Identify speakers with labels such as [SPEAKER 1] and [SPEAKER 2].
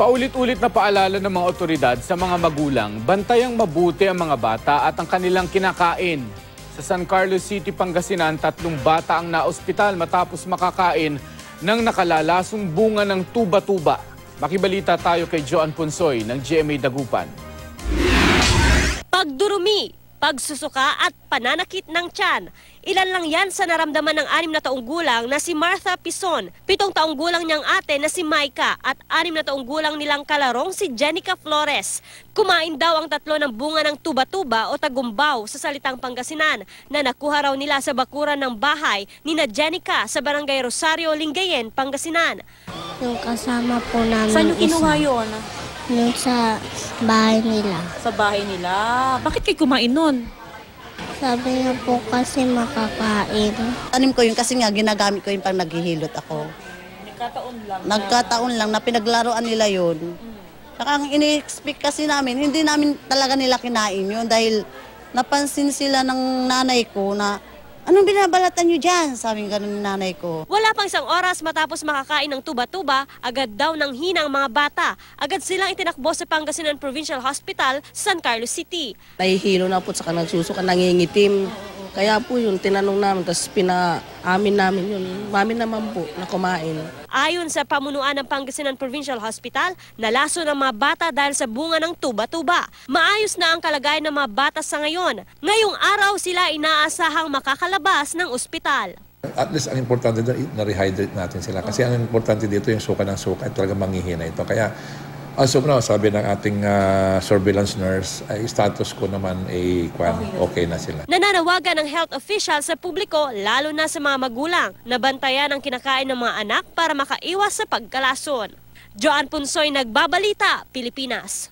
[SPEAKER 1] Paulit-ulit na paalala ng mga otoridad sa mga magulang, bantayang mabuti ang mga bata at ang kanilang kinakain. Sa San Carlos City, Pangasinan, 3 bata ang naospital matapos makakain ng nakalalasong bunga ng tuba-tuba. Makibalita tayo kay Joan Punsoy ng GMA Dagupan.
[SPEAKER 2] Pagdurumi, pagsusuka at pananakit ng tiyan. Ilan lang yan sa naramdaman ng 6 na taong gulang na si Martha Pison, 7 taong gulang niyang ate na si Maika at 6 na taong gulang nilang kalarong si Jenica Flores. Kumain daw ang 3 ng bunga ng tuba-tuba o tagumbaw sa salitang Pangasinan na nakuha raw nila sa bakuran ng bahay ni na Jenica sa barangay Rosario, Lingayen, Pangasinan.
[SPEAKER 3] Yung kasama po namin.
[SPEAKER 4] Saan yung kinuha yun?
[SPEAKER 3] Yung sa bahay nila.
[SPEAKER 4] Sa bahay nila. Bakit kayo kumain nun?
[SPEAKER 3] Sabi niya po kasi makakain.
[SPEAKER 5] Tanim ko yun kasi nga ginagamit ko yun pag naghihilot ako. Nagkataon lang na pinaglaruan nila yun. Saka ang ini-expect kasi namin, hindi namin talaga nila kinain yun dahil napansin sila ng nanay ko na anong binabalatan nyo dyan? Sabi nga ng nanay ko.
[SPEAKER 2] Wala pang 1 oras matapos makakain ng tuba-tuba, agad daw nang hinang mga bata. Agad silang itinakbo sa Pangasinan Provincial Hospital sa San Carlos City.
[SPEAKER 6] Nahihilo na po sa nagsusuka, nangingitim. Kaya po yun, tinanong namin, tapos pinaamin namin yun. Mami naman po na kumain.
[SPEAKER 2] Ayon sa pamunuan ng Pangasinan Provincial Hospital, nalaso ng mga bata dahil sa bunga ng tuba-tuba. Maayos na ang kalagayan ng mga bata sa ngayon. Ngayong araw sila inaasahang makakalabas ng ospital.
[SPEAKER 7] At least ang importante doon, na-rehydrate natin sila. Kasi ang importante dito yung suka ng suka at talaga manghihina ito. Kaya as of now, sabi ng ating surveillance nurse, ay status ko naman ay okay na sila.
[SPEAKER 2] Nananawagan ng health official sa publiko, lalo na sa mga magulang, na bantayan ang kinakain ng mga anak para makaiwas sa pagkalason. Joan Punsoy, Nagbabalita, Pilipinas.